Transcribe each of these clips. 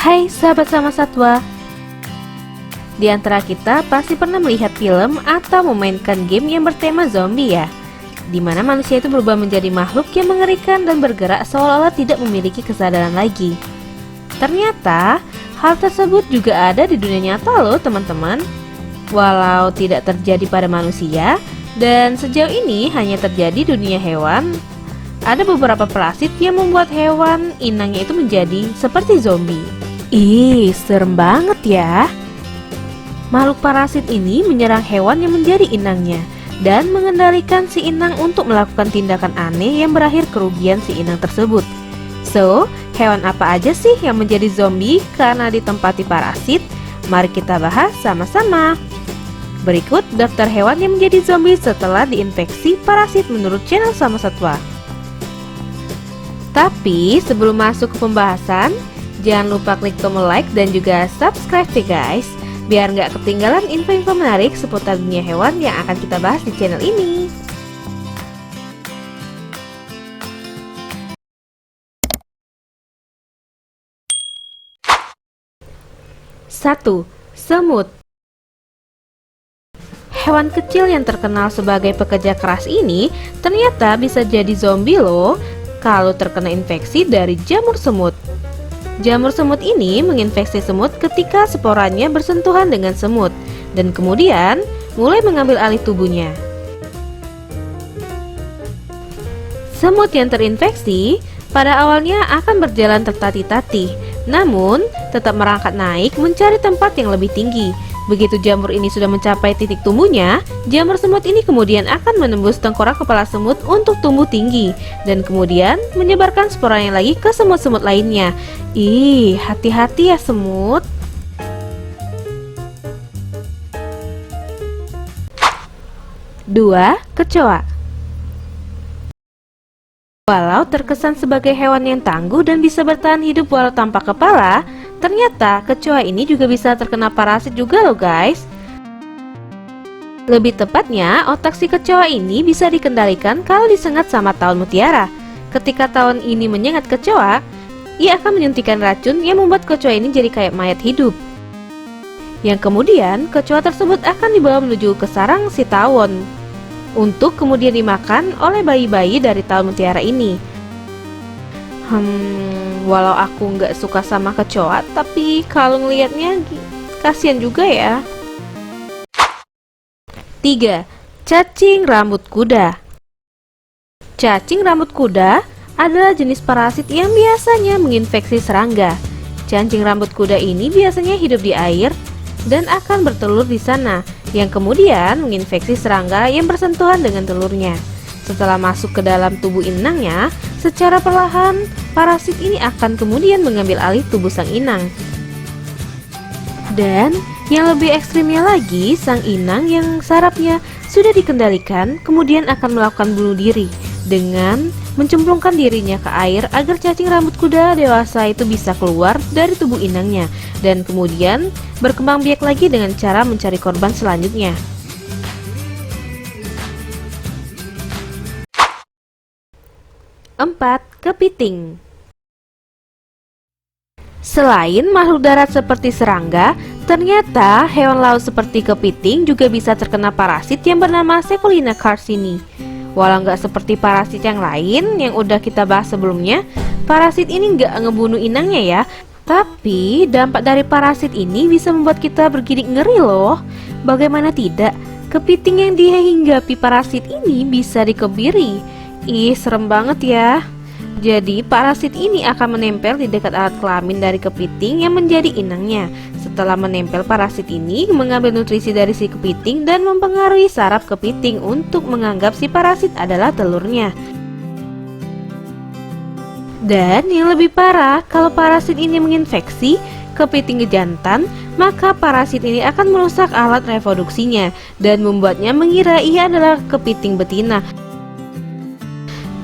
Hai sahabat Sama Satwa. Di antara kita pasti pernah melihat film atau memainkan game yang bertema zombie ya, dimana manusia itu berubah menjadi makhluk yang mengerikan dan bergerak seolah-olah tidak memiliki kesadaran lagi. Ternyata hal tersebut juga ada di dunia nyata loh teman-teman. Walau tidak terjadi pada manusia dan sejauh ini hanya terjadi di dunia hewan, ada beberapa parasit yang membuat hewan inangnya itu menjadi seperti zombie. Ih, serem banget ya. Makhluk parasit ini menyerang hewan yang menjadi inangnya dan mengendalikan si inang untuk melakukan tindakan aneh yang berakhir kerugian si inang tersebut. So, hewan apa aja sih yang menjadi zombie karena ditempati parasit? Mari kita bahas sama-sama. Berikut daftar hewan yang menjadi zombie setelah diinfeksi parasit menurut channel Sama Satwa. Tapi sebelum masuk ke pembahasan, jangan lupa klik tombol like dan juga subscribe ya guys, biar nggak ketinggalan info-info menarik seputar dunia hewan yang akan kita bahas di channel ini. Satu, semut. Hewan kecil yang terkenal sebagai pekerja keras ini ternyata bisa jadi zombie loh kalau terkena infeksi dari jamur semut. Jamur semut ini menginfeksi semut ketika sporanya bersentuhan dengan semut dan kemudian mulai mengambil alih tubuhnya. Semut yang terinfeksi pada awalnya akan berjalan tertatih-tatih, namun tetap merangkak naik mencari tempat yang lebih tinggi. Begitu jamur ini sudah mencapai titik tumbuhnya, jamur semut ini kemudian akan menembus tengkorak kepala semut untuk tumbuh tinggi dan kemudian menyebarkan sporanya lagi ke semut-semut lainnya. Ih, hati-hati ya semut. Dua, kecoa. Walau terkesan sebagai hewan yang tangguh dan bisa bertahan hidup walau tanpa kepala, ternyata kecoa ini juga bisa terkena parasit juga loh guys. Lebih tepatnya, otak si kecoa ini bisa dikendalikan kalau disengat sama tawon mutiara. Ketika tawon ini menyengat kecoa, ia akan menyuntikkan racun yang membuat kecoa ini jadi kayak mayat hidup. Yang kemudian, kecoa tersebut akan dibawa menuju ke sarang si tawon untuk kemudian dimakan oleh bayi-bayi dari tawon mutiara ini. Walau aku nggak suka sama kecoa, tapi kalau ngelihatnya kasihan juga ya. 3. Cacing rambut kuda. Cacing rambut kuda adalah jenis parasit yang biasanya menginfeksi serangga. Cacing rambut kuda ini biasanya hidup di air dan akan bertelur di sana, yang kemudian menginfeksi serangga yang bersentuhan dengan telurnya. Setelah masuk ke dalam tubuh inangnya, secara perlahan parasit ini akan kemudian mengambil alih tubuh sang inang. Dan yang lebih ekstrimnya lagi, sang inang yang sarafnya sudah dikendalikan kemudian akan melakukan bunuh diri dengan mencemplungkan dirinya ke air agar cacing rambut kuda dewasa itu bisa keluar dari tubuh inangnya dan kemudian berkembang biak lagi dengan cara mencari korban selanjutnya. 4. Kepiting. Selain makhluk darat seperti serangga, ternyata hewan laut seperti kepiting juga bisa terkena parasit yang bernama Secolina carcini. Walau nggak seperti parasit yang lain yang udah kita bahas sebelumnya, parasit ini nggak ngebunuh inangnya ya, tapi dampak dari parasit ini bisa membuat kita bergidik ngeri loh. Bagaimana tidak, kepiting yang dihinggapi parasit ini bisa dikebiri. Ih, serem banget ya. Jadi parasit ini akan menempel di dekat alat kelamin dari kepiting yang menjadi inangnya. Setelah menempel, parasit ini mengambil nutrisi dari si kepiting dan mempengaruhi saraf kepiting untuk menganggap si parasit adalah telurnya. Dan yang lebih parah, kalau parasit ini menginfeksi kepiting jantan, maka parasit ini akan merusak alat reproduksinya dan membuatnya mengira ia adalah kepiting betina.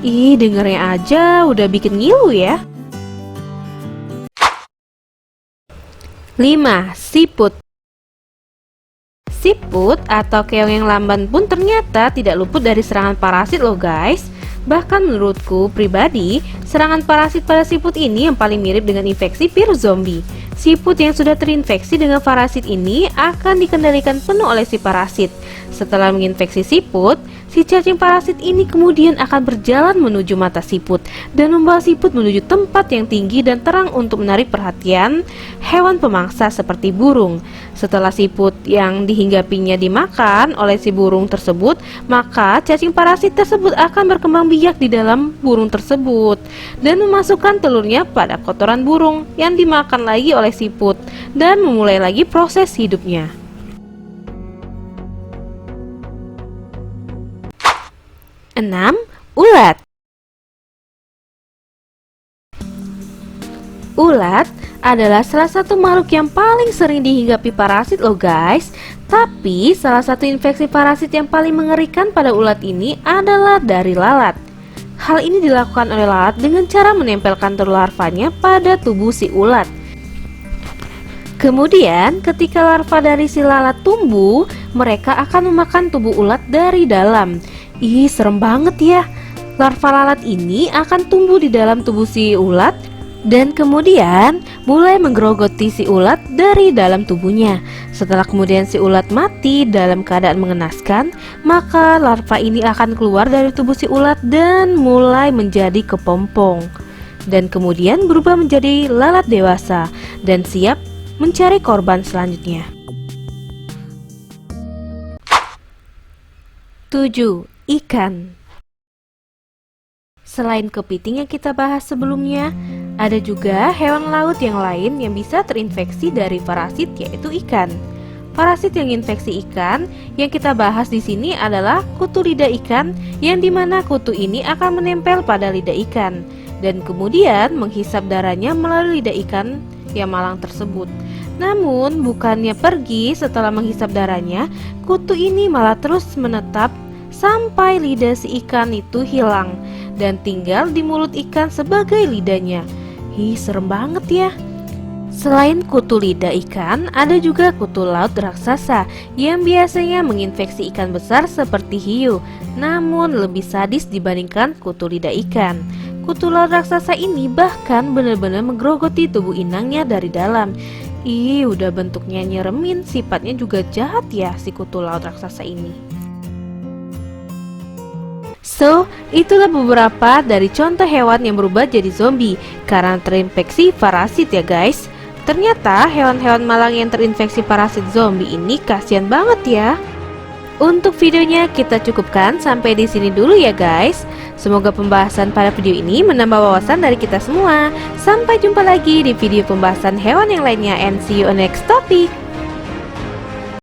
Ih, dengernya aja udah bikin ngilu ya. 5. Siput. Siput atau keong yang lamban pun ternyata tidak luput dari serangan parasit loh guys. Bahkan menurutku pribadi, serangan parasit pada siput ini yang paling mirip dengan infeksi virus zombie. Siput yang sudah terinfeksi dengan parasit ini akan dikendalikan penuh oleh si parasit. Setelah menginfeksi siput, si cacing parasit ini kemudian akan berjalan menuju mata siput dan membawa siput menuju tempat yang tinggi dan terang untuk menarik perhatian hewan pemangsa seperti burung. Setelah siput yang dihinggapinya dimakan oleh si burung tersebut, maka cacing parasit tersebut akan berkembang biak di dalam burung tersebut dan memasukkan telurnya pada kotoran burung yang dimakan lagi oleh siput dan memulai lagi proses hidupnya. 6. Ulat. Ulat adalah salah satu makhluk yang paling sering dihinggapi parasit loh guys. Tapi salah satu infeksi parasit yang paling mengerikan pada ulat ini adalah dari lalat. Hal ini dilakukan oleh lalat dengan cara menempelkan telur larvanya pada tubuh si ulat. Kemudian ketika larva dari si lalat tumbuh, mereka akan memakan tubuh ulat dari dalam. Ih, serem banget ya. Larva lalat ini akan tumbuh di dalam tubuh si ulat dan kemudian mulai menggerogoti si ulat dari dalam tubuhnya. Setelah kemudian si ulat mati dalam keadaan mengenaskan, maka larva ini akan keluar dari tubuh si ulat dan mulai menjadi kepompong. Dan kemudian berubah menjadi lalat dewasa dan siap mencari korban selanjutnya. 7. Ikan. Selain kepiting yang kita bahas sebelumnya, ada juga hewan laut yang lain yang bisa terinfeksi dari parasit, yaitu ikan. Parasit yang infeksi ikan yang kita bahas di sini adalah kutu lidah ikan, yang dimana kutu ini akan menempel pada lidah ikan dan kemudian menghisap darahnya melalui lidah ikan yang malang tersebut. Namun bukannya pergi setelah menghisap darahnya, kutu ini malah terus menetap sampai lidah si ikan itu hilang dan tinggal di mulut ikan sebagai lidahnya. Ih, serem banget ya. Selain kutu lidah ikan, ada juga kutu laut raksasa yang biasanya menginfeksi ikan besar seperti hiu, namun lebih sadis dibandingkan kutu lidah ikan. Kutu laut raksasa ini bahkan benar-benar menggerogoti tubuh inangnya dari dalam. Ih, udah bentuknya nyeremin, sifatnya juga jahat ya si kutu laut raksasa ini. So, itulah beberapa dari contoh hewan yang berubah jadi zombie karena terinfeksi parasit ya guys. Ternyata hewan-hewan malang yang terinfeksi parasit zombie ini kasihan banget ya. Untuk videonya kita cukupkan sampai di sini dulu ya guys. Semoga pembahasan pada video ini menambah wawasan dari kita semua. Sampai jumpa lagi di video pembahasan hewan yang lainnya and see you on next topic.